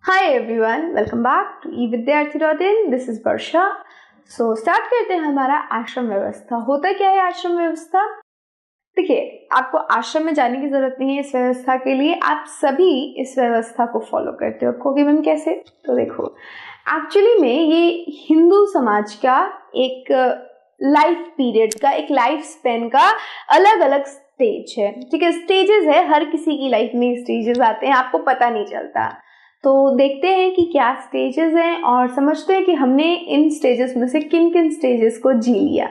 Hi everyone, welcome back to evidyarthi.in. This is Barsha. So start करते हैं हमारा आश्रम व्यवस्था। होता क्या है आश्रम व्यवस्था? देखिए, आपको आश्रम में जाने की जरूरत नहीं है इस व्यवस्था के लिए। आप सभी इस व्यवस्था को फॉलो करते हो। कहोगे मैम कैसे? तो देखो, एक्चुअली में ये हिंदू समाज का एक लाइफ पीरियड का, एक लाइफ स्पेन का अलग अलग स्टेज है। ठीक है, स्टेजेस है, हर किसी की लाइफ में स्टेजेस आते हैं, आपको पता नहीं चलता। तो देखते हैं कि क्या स्टेजेस हैं और समझते हैं कि हमने इन स्टेजेस में से किन किन स्टेजेस को जी लिया।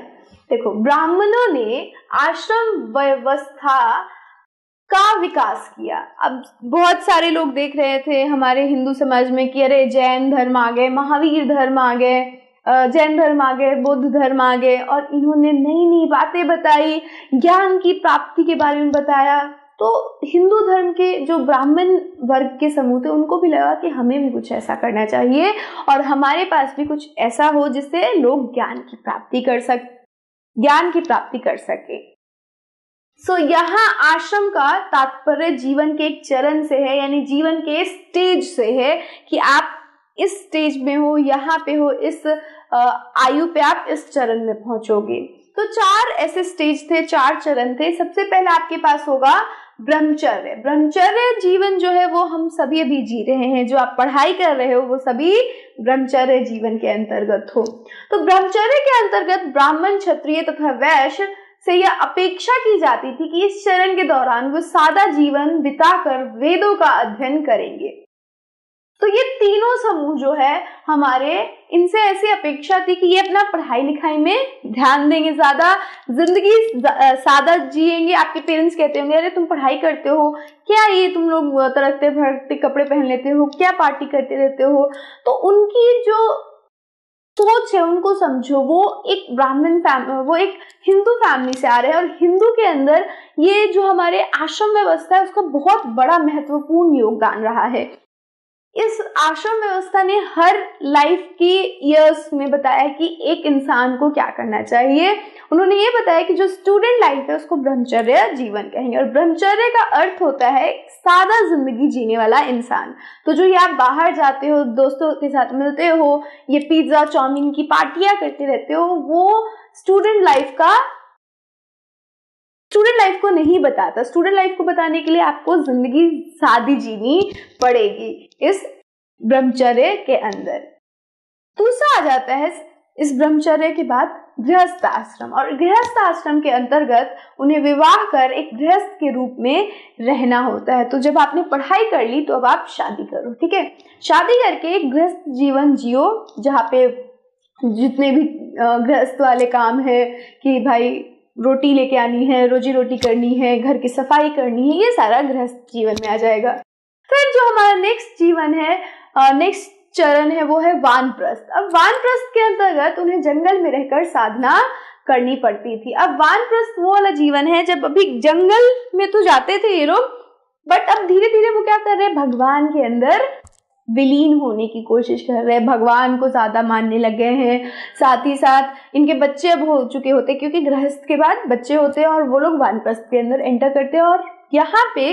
देखो, ब्राह्मणों ने आश्रम व्यवस्था का विकास किया। अब बहुत सारे लोग देख रहे थे हमारे हिंदू समाज में कि अरे जैन धर्म आ गए, महावीर धर्म आ गए, जैन धर्म आ गए, बौद्ध धर्म आ गए, और इन्होंने नई नई बातें बताई, ज्ञान की प्राप्ति के बारे में बताया। तो हिंदू धर्म के जो ब्राह्मण वर्ग के समूह थे उनको भी लगा कि हमें भी कुछ ऐसा करना चाहिए और हमारे पास भी कुछ ऐसा हो जिससे लोग ज्ञान की प्राप्ति कर सके। सो यहाँ आश्रम का तात्पर्य जीवन के एक चरण से है, यानी जीवन के स्टेज से है कि आप इस स्टेज में हो, यहाँ पे हो, इस आयु पे आप इस चरण में पहुंचोगे। तो 4 ऐसे स्टेज थे, 4 चरण थे। सबसे पहले आपके पास होगा ब्रह्मचर्य। ब्रह्मचर्य जीवन जो है वो हम सभी अभी जी रहे हैं, जो आप पढ़ाई कर रहे हो वो सभी ब्रह्मचर्य जीवन के अंतर्गत हो। तो ब्रह्मचर्य के अंतर्गत ब्राह्मण, क्षत्रिय तथा वैश्य से यह अपेक्षा की जाती थी कि इस चरण के दौरान वो सादा जीवन बिताकर वेदों का अध्ययन करेंगे। तो ये तीनों समूह जो है हमारे, इनसे ऐसी अपेक्षा थी कि ये अपना पढ़ाई लिखाई में ध्यान देंगे, ज्यादा जिंदगी सादा जिएंगे। आपके पेरेंट्स कहते होंगे अरे तुम पढ़ाई करते हो क्या, ये तुम लोग तरकते भरकते कपड़े पहन लेते हो क्या, पार्टी करते रहते हो। तो उनकी जो सोच है उनको समझो, वो एक ब्राह्मण फैमिली, वो एक हिंदू फैमिली से आ रहे हैं, और हिंदू के अंदर ये जो हमारे आश्रम व्यवस्था है उसका बहुत बड़ा महत्वपूर्ण योगदान रहा है। इस आश्रम व्यवस्था ने हर लाइफ की ईयर्स में बताया कि एक इंसान को क्या करना चाहिए। उन्होंने ये बताया कि जो स्टूडेंट लाइफ है उसको ब्रह्मचर्य जीवन कहेंगे, और ब्रह्मचर्य का अर्थ होता है सादा जिंदगी जीने वाला इंसान। तो जो ये आप बाहर जाते हो, दोस्तों के साथ मिलते हो, ये पिज्जा चाउमीन की पार्टियां करते रहते हो, वो स्टूडेंट लाइफ को नहीं बताता। स्टूडेंट लाइफ को बताने के लिए आपको जिंदगी सादी जीनी पड़ेगी इस ब्रह्मचर्य के अंदर। दूसरा आ जाता है इस ब्रह्मचर्य के बाद गृहस्थ आश्रम, और गृहस्थ आश्रम के अंतर्गत उन्हें विवाह कर एक गृहस्थ के रूप में रहना होता है। तो जब आपने पढ़ाई कर ली तो अब आप शादी करो, ठीक है, शादी करके एक गृहस्थ जीवन जियो, जहाँ पे जितने भी गृहस्थ वाले काम है कि भाई रोटी लेके आनी है, रोजी रोटी करनी है, घर की सफाई करनी है, ये सारा गृहस्थ जीवन में आ जाएगा। फिर जो हमारा नेक्स्ट जीवन है, नेक्स्ट चरण है, वो है वानप्रस्थ। अब वानप्रस्थ के अंतर्गत उन्हें जंगल में रहकर साधना करनी पड़ती थी। अब वानप्रस्थ वो वाला जीवन है जब अभी जंगल में तो जाते थे ये लोग, बट अब धीरे धीरे वो क्या कर रहे हैं, भगवान के अंदर विलीन होने की कोशिश कर रहे हैं, भगवान को ज्यादा मानने लगे हैं। साथ ही साथ इनके बच्चे अब हो चुके होते, क्योंकि गृहस्थ के बाद बच्चे होते हैं और वो लोग वानप्रस्थ के अंदर एंटर करते हैं, और यहाँ पे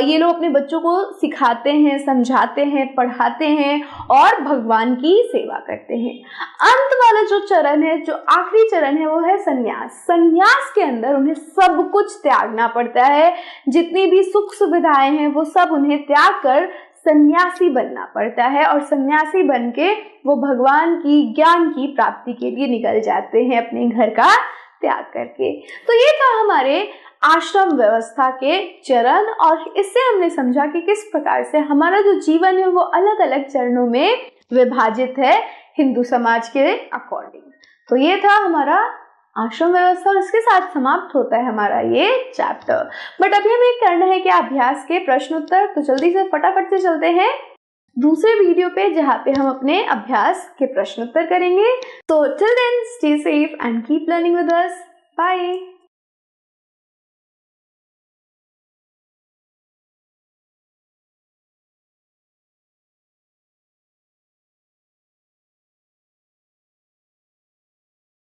ये लोग अपने बच्चों को सिखाते हैं, समझाते हैं, पढ़ाते हैं और भगवान की सेवा करते हैं। अंत वाला जो चरण है, जो आखिरी चरण है, वो है संन्यास। संन्यास के अंदर उन्हें सब कुछ त्यागना पड़ता है, जितनी भी सुख सुविधाएं हैं वो सब उन्हें त्याग कर सन्यासी बनना पड़ता है, और सन्यासी बनके वो भगवान की ज्ञान की प्राप्ति के लिए निकल जाते हैं अपने घर का त्याग करके। तो ये था हमारे आश्रम व्यवस्था के चरण, और इससे हमने समझा कि किस प्रकार से हमारा जो जीवन है वो अलग अलग चरणों में विभाजित है हिंदू समाज के अकॉर्डिंग। तो ये था हमारा आश्रम व्यवस्था, और इसके साथ समाप्त होता है हमारा ये चैप्टर। बट अभी हमें करना है क्या, अभ्यास के प्रश्न उत्तर। तो जल्दी से फटाफट से चलते हैं दूसरे वीडियो पे, जहाँ पे हम अपने अभ्यास के प्रश्न उत्तर करेंगे। तो till then stay safe and keep learning with us. Bye.